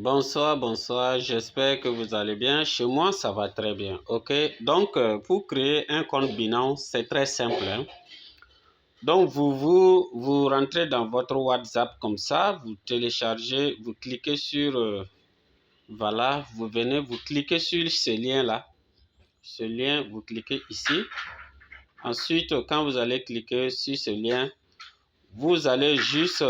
Bonsoir, bonsoir, j'espère que vous allez bien. Chez moi, ça va très bien. Ok, donc pour créer un compte Binance, c'est très simple, hein. Donc vous rentrez dans votre WhatsApp comme ça, vous téléchargez, vous cliquez sur, voilà, vous venez, vous cliquez sur ce lien-là. Ce lien, vous cliquez ici. Ensuite, quand vous allez cliquer sur ce lien, vous allez juste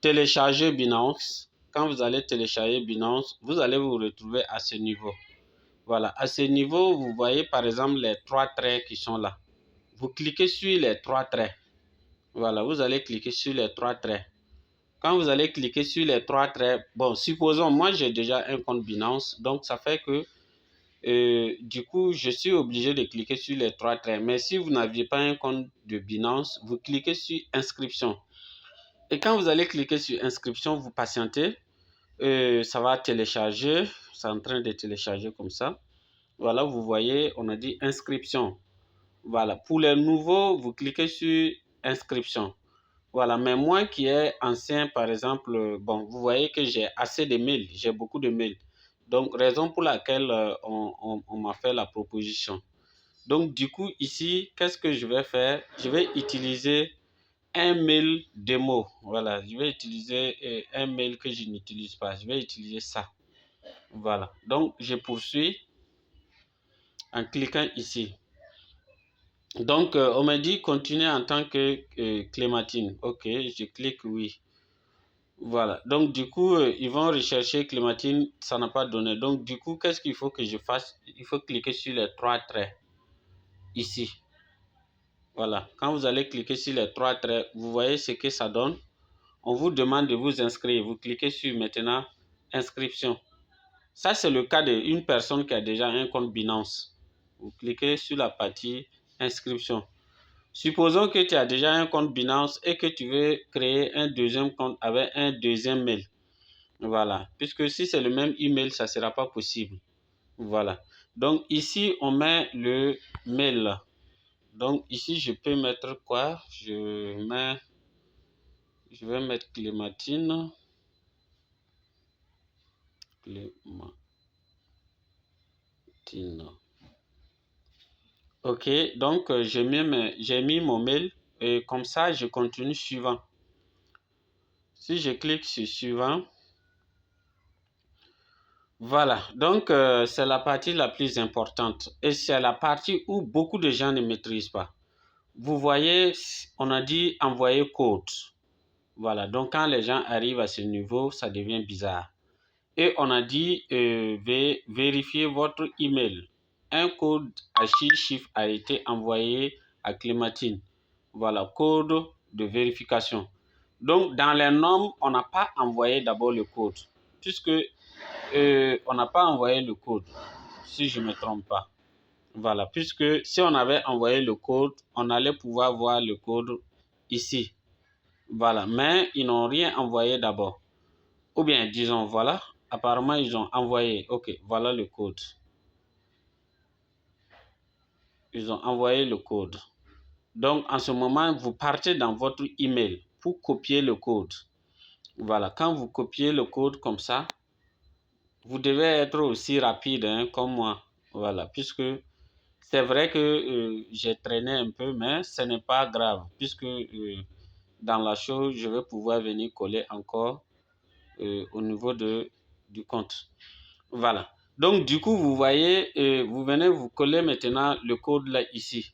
télécharger Binance. Quand vous allez télécharger Binance, vous allez vous retrouver à ce niveau. Voilà, à ce niveau, vous voyez par exemple les trois traits qui sont là. Vous cliquez sur les trois traits. Voilà, vous allez cliquer sur les trois traits. Quand vous allez cliquer sur les trois traits, bon, supposons, moi j'ai déjà un compte Binance, donc ça fait que du coup, je suis obligé de cliquer sur les trois traits. Mais si vous n'aviez pas un compte de Binance, vous cliquez sur inscription. Et quand vous allez cliquer sur inscription, vous patientez. Ça va télécharger. C'est en train de télécharger comme ça. Voilà, vous voyez, on a dit inscription. Voilà, pour les nouveaux, vous cliquez sur inscription. Voilà, mais moi qui est ancien, par exemple, bon, vous voyez que j'ai assez de mails, j'ai beaucoup de mails. Donc, raison pour laquelle on m'a fait la proposition. Donc, du coup, ici, qu'est-ce que je vais faire? Je vais utiliser un mail démo. Voilà, je vais utiliser un mail que je n'utilise pas. Je vais utiliser ça. Voilà, donc je poursuis en cliquant ici. Donc, on m'a dit continuer en tant que Clémentine. Ok, je clique oui. Voilà, donc du coup, ils vont rechercher Clémentine, ça n'a pas donné. Donc, du coup, qu'est-ce qu'il faut que je fasse? Il faut cliquer sur les trois traits ici. Voilà, quand vous allez cliquer sur les trois traits, vous voyez ce que ça donne. On vous demande de vous inscrire. Vous cliquez sur maintenant inscription. Ça, c'est le cas d'une personne qui a déjà un compte Binance. Vous cliquez sur la partie inscription. Supposons que tu as déjà un compte Binance et que tu veux créer un deuxième compte avec un deuxième mail. Voilà. Puisque si c'est le même email, ça ne sera pas possible. Voilà. Donc ici, on met le mail. Donc ici, je peux mettre quoi? Je vais mettre Clémentine. Ok, donc j'ai mis mon mail et comme ça, je continue suivant. Si je clique sur suivant, voilà, donc c'est la partie la plus importante et c'est la partie où beaucoup de gens ne maîtrisent pas. Vous voyez, on a dit envoyer code. Voilà, donc quand les gens arrivent à ce niveau, ça devient bizarre. Et on a dit vérifier votre email. Un code à 6 chiffres a été envoyé à Clémentine. Voilà, code de vérification. Donc, dans les normes, on n'a pas envoyé d'abord le code, puisque on n'a pas envoyé le code, si je ne me trompe pas. Voilà, puisque si on avait envoyé le code, on allait pouvoir voir le code ici. Voilà, mais ils n'ont rien envoyé d'abord. Ou bien, disons, voilà, apparemment, ils ont envoyé. Ok, voilà le code. Ils ont envoyé le code. Donc, en ce moment, vous partez dans votre email pour copier le code. Voilà, quand vous copiez le code comme ça, vous devez être aussi rapide hein, comme moi. Voilà, puisque c'est vrai que j'ai traîné un peu, mais ce n'est pas grave, puisque dans la chose, je vais pouvoir venir coller encore au niveau du compte. Voilà. Donc, du coup, vous voyez, vous venez vous coller maintenant le code là ici.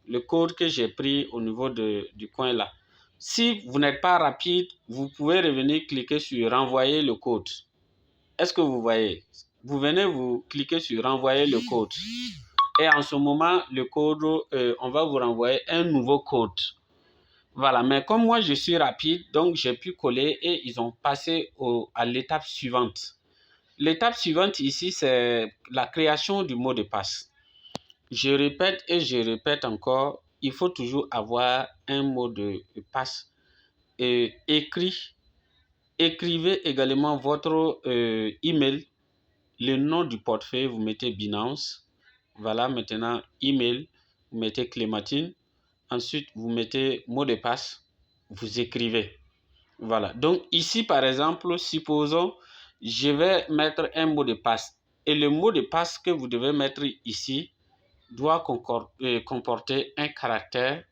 Le code que j'ai pris au niveau du coin là. Si vous n'êtes pas rapide, vous pouvez revenir cliquer sur renvoyer le code. Est-ce que vous voyez? Vous venez vous cliquer sur renvoyer le code. Et en ce moment, le code, on va vous renvoyer un nouveau code. Voilà, mais comme moi je suis rapide, donc j'ai pu coller et ils ont passé à l'étape suivante. L'étape suivante ici, c'est la création du mot de passe. Je répète et je répète encore, il faut toujours avoir un mot de passe écrit. Écrivez également votre email, le nom du portefeuille, vous mettez Binance. Voilà, maintenant, email, vous mettez Clémentine. Ensuite, vous mettez mot de passe, vous écrivez. Voilà. Donc ici, par exemple, supposons, je vais mettre un mot de passe. Et le mot de passe que vous devez mettre ici doit comporter un caractère,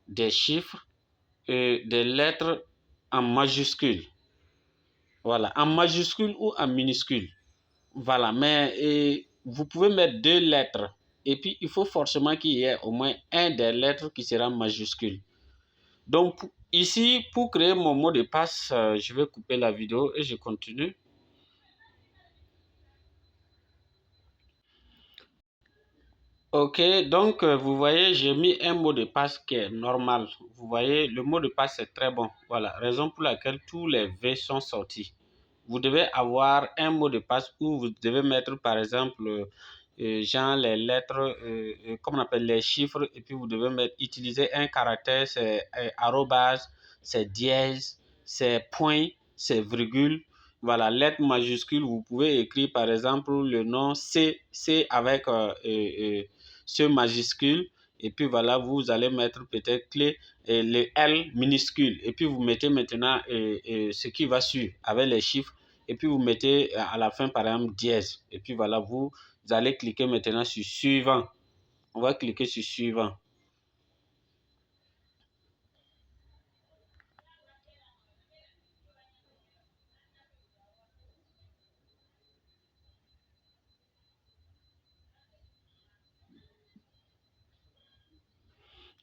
des chiffres et des lettres en majuscule. Voilà, en majuscule ou en minuscule. Voilà, mais vous pouvez mettre 2 lettres. Et puis, il faut forcément qu'il y ait au moins un des lettres qui sera majuscule. Donc, ici, pour créer mon mot de passe, je vais couper la vidéo et je continue. Ok, donc vous voyez, j'ai mis un mot de passe qui est normal. Vous voyez, le mot de passe est très bon. Voilà, raison pour laquelle tous les V sont sortis. Vous devez avoir un mot de passe où vous devez mettre, par exemple, genre les lettres, comme on appelle les chiffres, et puis vous devez utiliser un caractère, c'est arrobase, c'est dièse, c'est point, c'est virgule. Voilà, lettre majuscule, vous pouvez écrire par exemple le nom C avec ce majuscule. Et puis voilà, vous allez mettre peut-être clé et le L minuscule. Et puis vous mettez maintenant ce qui va suivre avec les chiffres. Et puis vous mettez à la fin par exemple dièse. Et puis voilà, vous allez cliquer maintenant sur suivant. On va cliquer sur suivant.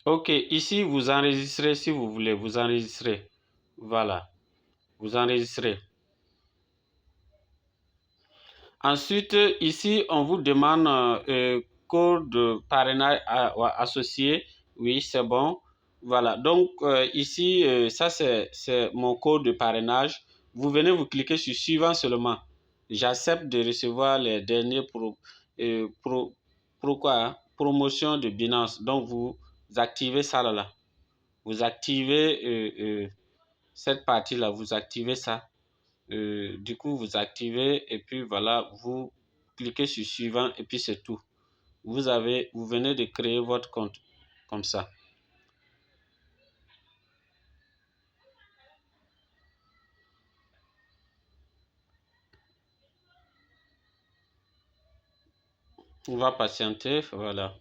Ok, ici vous enregistrez si vous voulez, vous enregistrez. Voilà, vous enregistrez. Ensuite, ici, on vous demande code de parrainage associé. Oui, c'est bon. Voilà. Donc, ici, ça, c'est mon code de parrainage. Vous venez, vous cliquez sur suivant seulement. J'accepte de recevoir les derniers promotion de Binance. Donc, vous activez ça là. Vous activez cette partie-là. Vous activez ça. Du coup, vous activez et puis voilà, vous cliquez sur suivant et puis c'est tout. Vous venez de créer votre compte comme ça. On va patienter, voilà.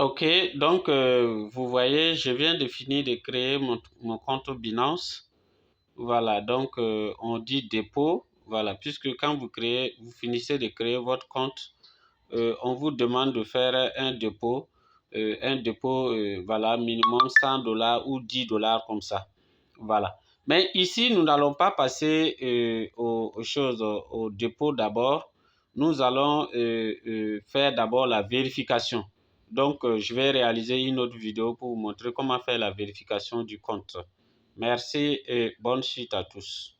Ok, donc vous voyez, je viens de finir de créer mon compte Binance. Voilà, donc on dit dépôt. Voilà, puisque quand vous finissez de créer votre compte, on vous demande de faire un dépôt, voilà, minimum 100 dollars ou 10 dollars comme ça. Voilà. Mais ici, nous n'allons pas passer aux choses, au dépôt d'abord. Nous allons faire d'abord la vérification. Donc, je vais réaliser une autre vidéo pour vous montrer comment faire la vérification du compte. Merci et bonne suite à tous.